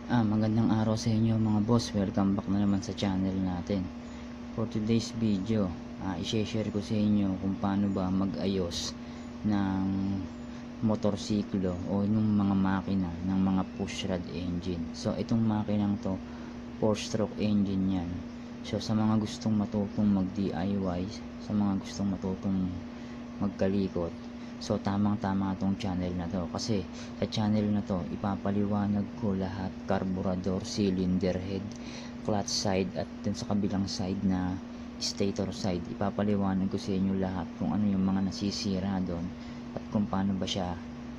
Magandang araw sa inyo mga boss. Welcome back na naman sa channel natin. For today's video, i-share ko sa inyo kung paano ba mag-ayos ng motorsiklo o yung mga makina ng mga pushrod engine. So itong makinang to, 4-stroke engine yan. So sa mga gustong matutong mag DIY, sa mga gustong matutong magkalikot, so tamang tama itong channel na to, kasi sa channel na to ipapaliwanag ko lahat: carburetor, cylinder head, clutch side, at dun sa kabilang side na stator side, ipapaliwanag ko sa inyo lahat kung ano yung mga nasisira doon at kung paano ba siya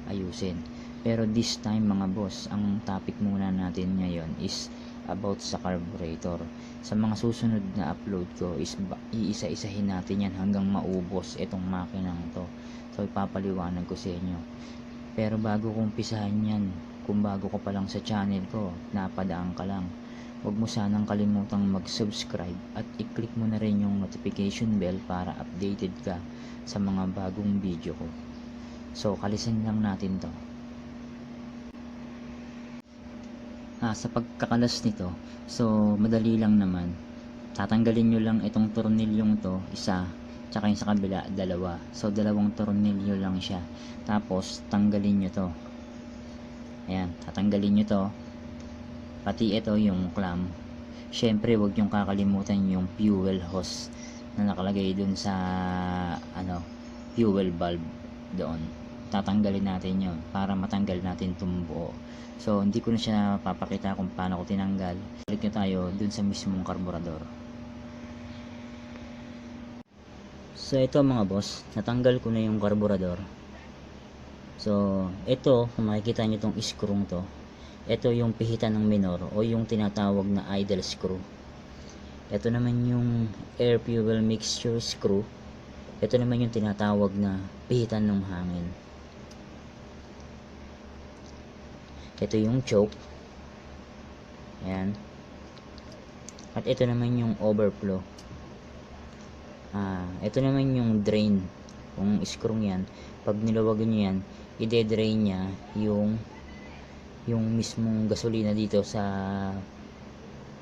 ayusin. Pero this time mga boss, ang topic muna natin ngayon is about sa carburetor. Sa mga susunod na upload ko is iisa-isahin natin yan hanggang maubos itong makinang to. So ipapaliwanag ko sa inyo. Pero bago kong umpisahan yan, kung bago ka pa lang sa channel ko, napadaan ka lang, huwag mo sanang kalimutang mag-subscribe at i-click mo na rin yung notification bell para updated ka sa mga bagong video ko. So kalisin lang natin to. Sa pagkakalas nito, so madali lang naman. Tatanggalin nyo lang itong tornilyong to, isa, tsaka yung sa kabila, dalawa. So dalawang tornilyo lang siya. Tapos tanggalin nyo to. Ayan, tatanggalin nyo to. Pati ito yung clamp. Syempre wag yung kakalimutan yung fuel hose na nakalagay dun sa fuel valve doon. Tatanggalin natin yon para matanggal natin itong buo. So hindi ko na siya papakita kung paano ko tinanggal. Balik na tayo dun sa mismong karburador. So ito mga boss, natanggal ko na yung karburador. So ito, kung makikita nyo itong screw to, ito yung pihitan ng minor o yung tinatawag na idle screw. Ito naman yung air fuel mixture screw. Ito naman yung tinatawag na pihitan ng hangin. Ito yung choke. Ayan. At ito naman yung overflow. Ito naman yung drain. Kung screw yan, pag nilawagan nyo yan, ide-drain niya yung mismong gasolina dito sa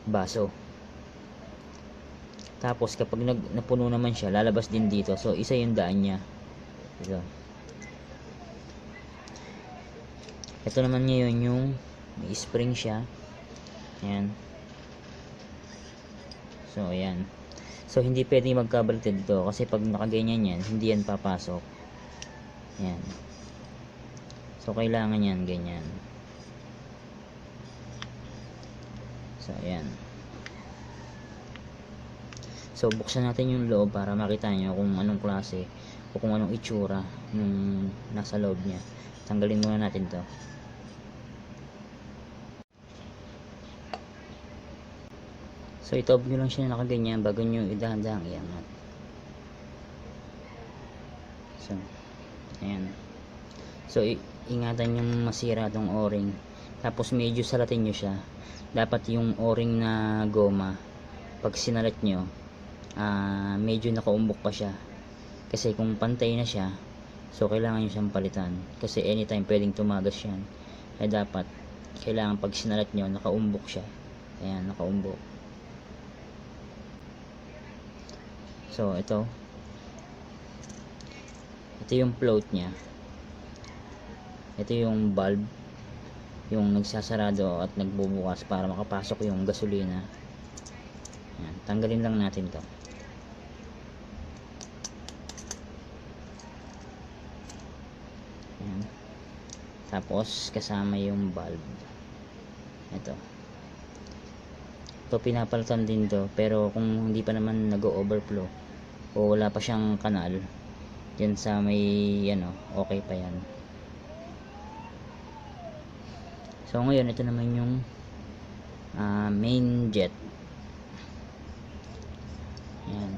baso. Tapos kapag napuno naman siya, lalabas din dito. So isa yung daan niya. Ito naman ngayon yung may spring siya. Ayan. So ayan. So hindi pwede magkabaliktad dito kasi pag nakaganyan yan, hindi yan papasok. Ayan. So kailangan yan ganyan. So ayan. So buksan natin yung loob para makita nyo kung anong klase o kung anong itsura nung nasa loob niya. Tanggalin muna natin to. So itob nyo lang siya nakaganyan bago nyo idahan-dahang iangat. So ayan. So ingatan yung masira tong o-ring. Tapos medyo salatin nyo siya. Dapat yung o-ring na goma, pag sinalat nyo, medyo nakaumbok pa siya. Kasi kung pantay na siya, so kailangan nyo siyang palitan. Kasi anytime pwedeng tumagas yan. Kaya dapat, kailangan pag sinalat nyo, nakaumbok siya. Ayan, nakaumbok. So ito yung float nya. Ito yung valve, yung nagsasarado at nagbubukas para makapasok yung gasolina. Ayan, tanggalin lang natin to. Ayan. Tapos kasama yung valve. Ito pinapalitan din to, pero kung hindi pa naman nag-overflow o wala pa siyang kanal dyan sa may okay pa yan. So ngayon ito naman yung main jet. Ayan.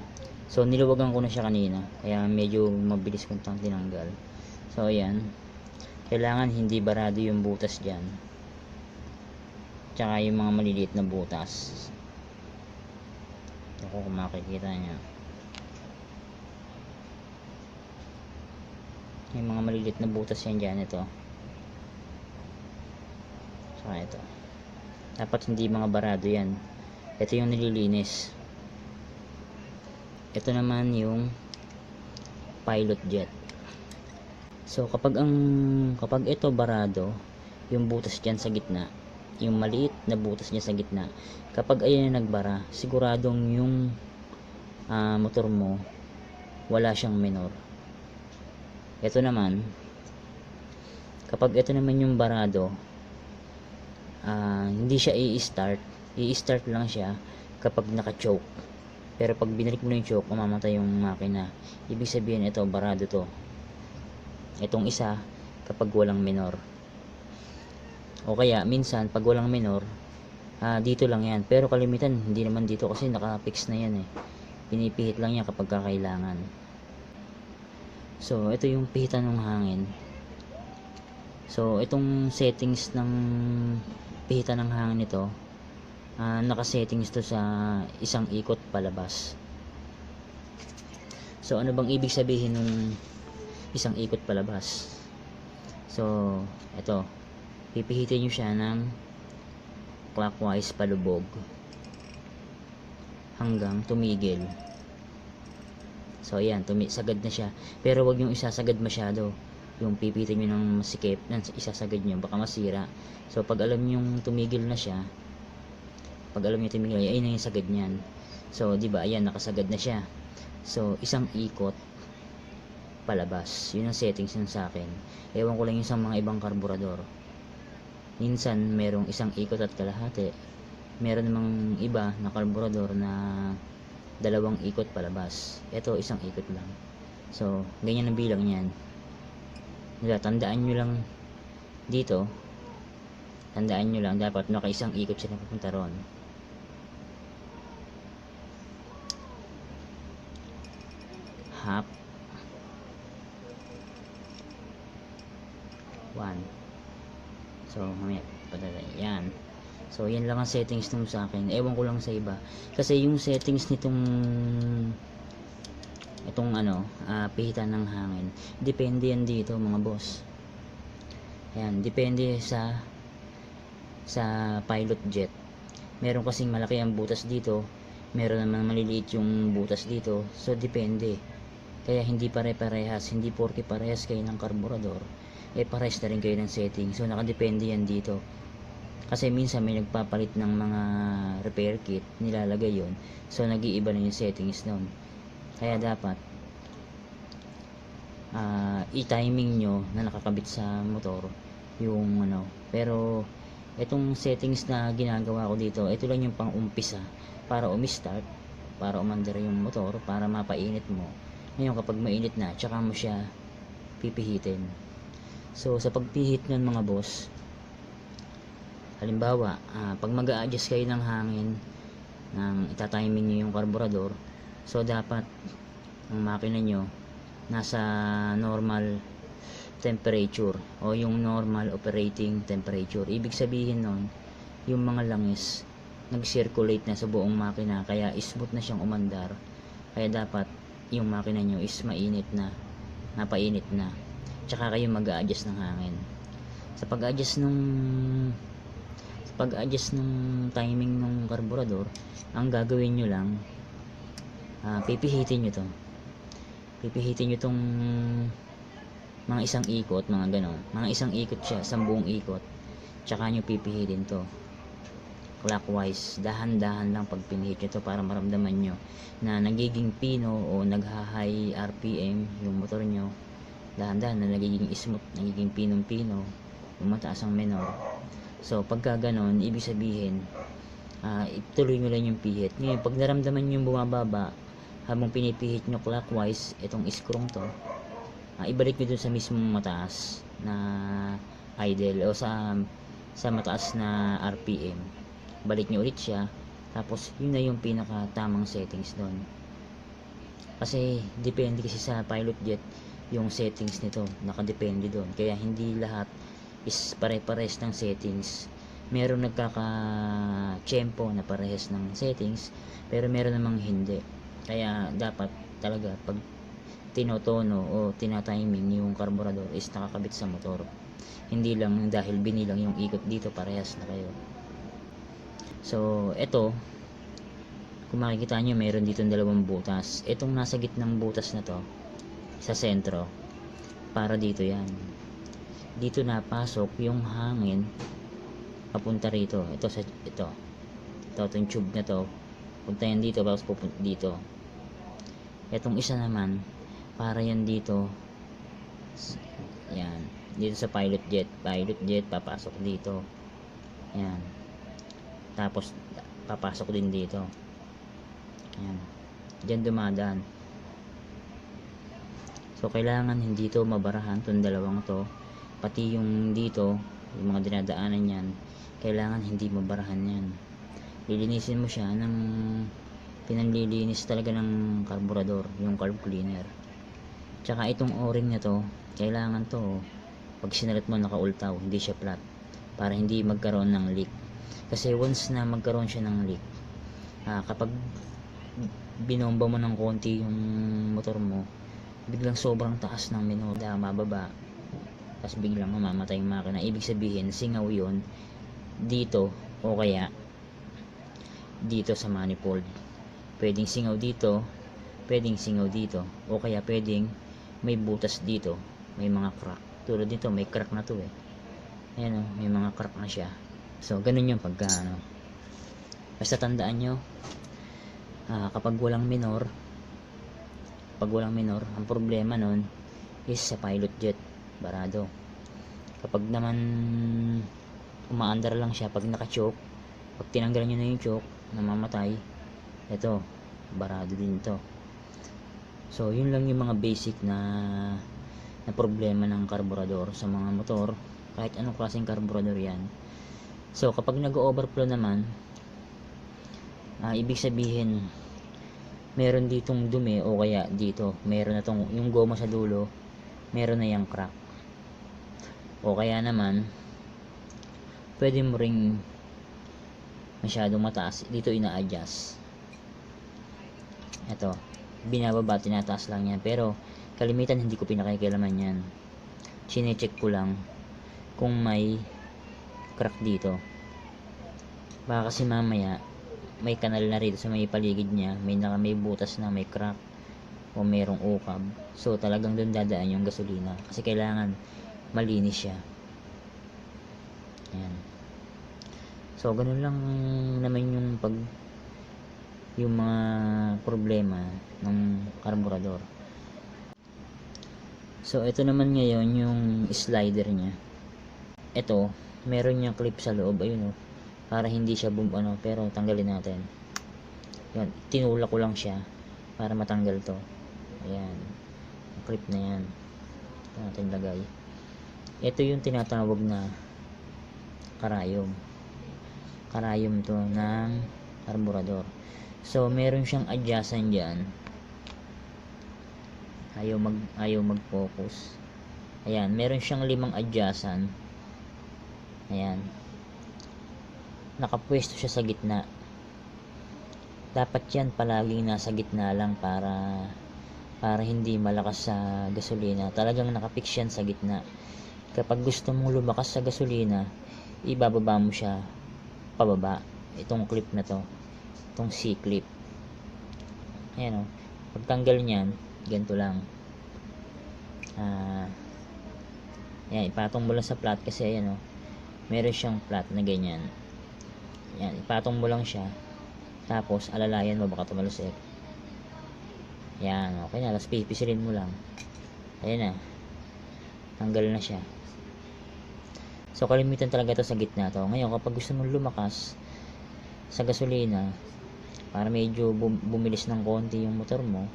So niluwagan ko na siya kanina kaya medyo mabilis kong tinanggal. So ayan, kailangan hindi barado yung butas dyan, tsaka yung mga maliliit na butas. Ako kung makikita nyo, yung mga maliliit na butas yan dyan. Ito, saka ito. Dapat hindi mga barado yan. Ito yung nililinis. Ito naman yung pilot jet. So kapag ito barado, yung butas diyan sa gitna, yung maliit na butas niya sa gitna, kapag ayan na nagbara, siguradong yung motor mo wala siyang minor. Ito naman, kapag ito naman yung barado, hindi siya i-start lang siya kapag naka-choke. Pero pag binalik mo na yung choke, mamamatay yung makina. Ibig sabihin ito, barado to. Itong isa, kapag walang minor. O kaya, minsan, pag walang minor, dito lang yan. Pero kalimitan, hindi naman dito kasi naka-fix na yan eh. Pinipihit lang yan kapag kakailangan. So, ito yung pihitan ng hangin. So, itong settings ng pihitan ng hangin nito, naka-settings to sa isang ikot palabas. So, ano bang ibig sabihin ng isang ikot palabas? So, ito, pipihitin nyo siya ng clockwise palubog hanggang tumigil. So, ayan, sagad na siya. Pero wag yung isasagad masyado. Yung pipitin nyo ng masikip, isasagad nyo, baka masira. So, pag alam nyo yung tumigil na siya, ayun na yung sagad niyan. So, di ba, ayan, nakasagad na siya. So, isang ikot palabas. Yun ang settings yun sa akin. Ewan ko lang yung sa mga ibang karburador. Minsan, merong isang ikot at kalahati. Meron namang iba na karburador na 2 ikot palabas. Ito, isang ikot lang. So, ganyan ang bilang niyan. Diba, tandaan nyo lang dito, dapat naka-isang ikot siya na pupunta ron. Half 1. So, mamaya padala yan. So, yan lang ang settings nung sa akin. Ewan ko lang sa iba. Kasi yung settings nitong pihitan ng hangin, depende yan dito mga boss. Ayan, depende sa pilot jet. Meron kasing malaki ang butas dito, meron naman maliliit yung butas dito. So, depende. Kaya hindi pare-parehas. Hindi porke parehas kayo ng karburador, parehas na rin kayo ng setting. So, nakadepende yan dito. Kasi minsan may nagpapalit ng mga repair kit, nilalagay yon. So, nag-iiba na yung settings nun. Kaya dapat i-timing nyo na nakakabit sa motor yung pero itong settings na ginagawa ko dito, ito lang yung pang umpisa para umi-start, para umandar yung motor, para mapainit mo. Ngayon kapag mainit na, tsaka mo siya pipihitin. So sa pagpihit nun mga boss, halimbawa pag mag-a-adjust kayo ng hangin, itatiming nyo yung karburador, so dapat ang makina nyo nasa normal temperature o yung normal operating temperature. Ibig sabihin nun, yung mga langis nag-circulate na sa buong makina, kaya smooth na siyang umandar. Kaya dapat yung makina nyo is mainit na, napainit na, tsaka kayo mag-a-adjust ng hangin. Sa pag-adjust ng timing ng karburador, ang gagawin nyo lang, pipihitin nyo tong mga isang ikot, mga isang ikot siya, 10 ikot, tsaka nyo pipihitin to clockwise. Dahan-dahan lang pag pinihit nyo to para maramdaman nyo na nagiging pino o nagha-high RPM yung motor nyo. Dahan-dahan na nagiging smooth, nagiging pinong-pino, yung mataas ang minor. So pagka ganon, ibig sabihin ituloy nyo lang yung pihit. Ngayon pag naramdaman nyo yung bumababa habang pinipihit nyo clockwise itong iskrong to, ibalik nyo dun sa mismong mataas na idle o sa mataas na RPM. Balik nyo ulit siya, tapos yun na yung pinaka tamang settings doon. Kasi depende kasi sa pilot jet yung settings nito, nakadepende doon. Kaya hindi lahat is pare-pares ng settings. Meron nagkaka-tiyempo na parehas ng settings, pero meron namang hindi. Kaya dapat talaga pag tinotono o tinatiming yung karburador is nakakabit sa motor. Hindi lang dahil binilang yung ikot dito parehas na kayo. So ito, kung makikita nyo, meron dito dalawang butas. Itong nasa gitnang butas na to, sa sentro, para dito yan. Dito napasok yung hangin papunta rito. Ito itong tube na to, punta yan dito, tapos pupunta dito. Itong isa naman, para yan dito, yan, dito sa pilot jet papasok dito, yan, tapos papasok din dito, yan, dyan dumadaan. So kailangan hindi to mabarahan, tong dalawang to, pati yung dito, yung mga dinadaanan yan, kailangan hindi mabarahan yan. Lilinisin mo siya ng pinanlilinis talaga ng karburador, yung carb cleaner. Tsaka itong o-ring na to, kailangan to, pag sinalat mo nakaultaw, hindi siya flat, para hindi magkaroon ng leak. Kasi once na magkaroon siya ng leak, kapag binomba mo ng konti yung motor mo, biglang sobrang taas ng minor, mababa, tapos biglang mamamatay yung makina. Ibig sabihin, singaw yun dito, o kaya dito sa manifold. Pwedeng singaw dito, pwedeng singaw dito, o kaya pwedeng may butas dito, may mga crack. Tulad dito, may crack na to ayan may mga crack na siya. So ganun yung pagka basta tandaan nyo, kapag walang minor, ang problema nun is sa pilot jet, barado. Kapag naman umaandar lang siya, pag naka-choke, pag tinanggalan nyo na yung choke, namamatay, ito, barado din to. So yun lang yung mga basic na problema ng karburador sa mga motor, kahit anong klaseng karburador yan. So kapag nag-overflow naman, ibig sabihin meron ditong dumi, o kaya dito meron na tong, yung goma sa dulo, meron na yung crack, o kaya naman pwede mo ring masyadong mataas, dito ina-adjust, ito binababa, tinataas lang yan, pero kalimitan hindi ko pinakikialaman yan. Chinecheck ko lang kung may crack dito, baka kasi mamaya may kanal na rito sa may paligid niya, may butas na may crack o merong ukab, so talagang doon dadaan yung gasolina, kasi kailangan malinis siya. Ayan. So ganun lang naman yung mga problema ng karburador. So ito naman ngayon yung slider nya. Ito, meron niyang clip sa loob, ayun para hindi siya pero tanggalin natin. Yan, tinulak ko lang siya para matanggal to. Ayan, yung clip na yan, ito natin lagay. Ito yung tinatawag na karayom to ng karburador. So meron siyang adjustan dyan, ayaw mag-focus. Ayan, meron siyang 5 adjustan. Ayan, nakapwesto siya sa gitna. Dapat yan palaging nasa gitna lang, para hindi malakas sa gasolina. Talagang nakapix yan sa gitna. Kapag gusto mong lumakas sa gasolina, ibababa mo siya pababa. Itong clip na to, itong C-clip, ayan pagtanggal niyan, ganito lang. Ayan, ipatong mo lang sa flat, kasi ayan meron siyang flat na ganyan. Ayan, ipatong mo lang siya, tapos alalayan mo, baka tumalusik. Ayan, okay na, tapos pipisilin mo lang, ayan na, tanggal na siya. So kalimitan talaga ito sa gitna to. Ngayon kapag gusto mong lumakas sa gasolina, para medyo bumilis ng konti yung motor mo,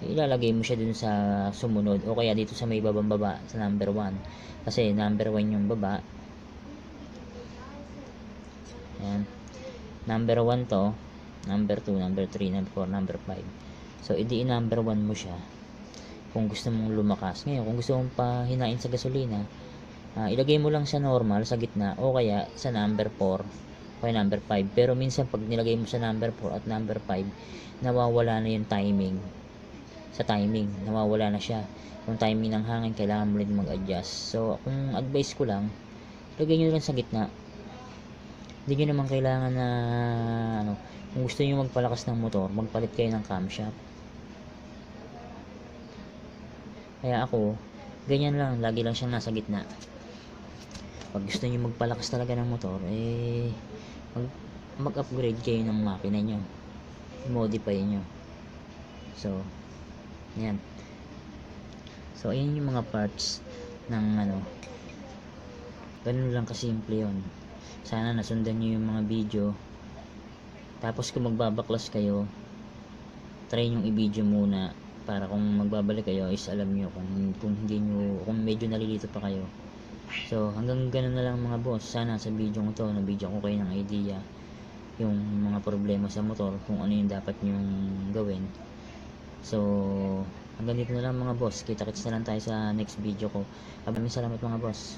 ilalagay mo siya dun sa sumunod, o kaya dito sa may babang baba, sa number 1, kasi number 1 yung baba. Ayan, number 1 to, number 2, number 3, number 4, number 5. So i number 1 mo siya kung gusto mong lumakas. Ngayon kung gusto mong pahinain sa gasolina, ilagay mo lang sa normal sa gitna, o kaya sa number 4 o kaya number 5. Pero minsan pag nilagay mo sa number 4 at number 5, nawawala na yung timing. Sa timing, nawawala na siya. Yung timing ng hangin, kailangan mo rin mag-adjust. So kung advice ko lang, ilagay nyo lang sa gitna, Hindi nyo naman kailangan na ano, kung gusto nyo magpalakas ng motor, magpalit kayo ng camshaft. Kaya ako, ganyan lang, lagi lang siyang nasa gitna. Pag gusto nyo magpalakas talaga ng motor, mag, mag-upgrade kayo ng makina nyo, modify nyo. So yan. So ayan yung mga parts ng ano, ganun lang kasimple yun. Sana nasundan nyo yung mga video. Tapos kung magbabaklas kayo, try nyong i-video muna para kung magbabalik kayo is alam nyo kung hindi nyo, kung medyo nalilito pa kayo. So hanggang ganun na lang mga boss. Sana sa video ko to, na video ko kayo ng idea yung mga problema sa motor, kung ano yung dapat nyong gawin. So hanggang dito na lang mga boss. Kita-kits na lang tayo sa next video ko. Maraming salamat mga boss.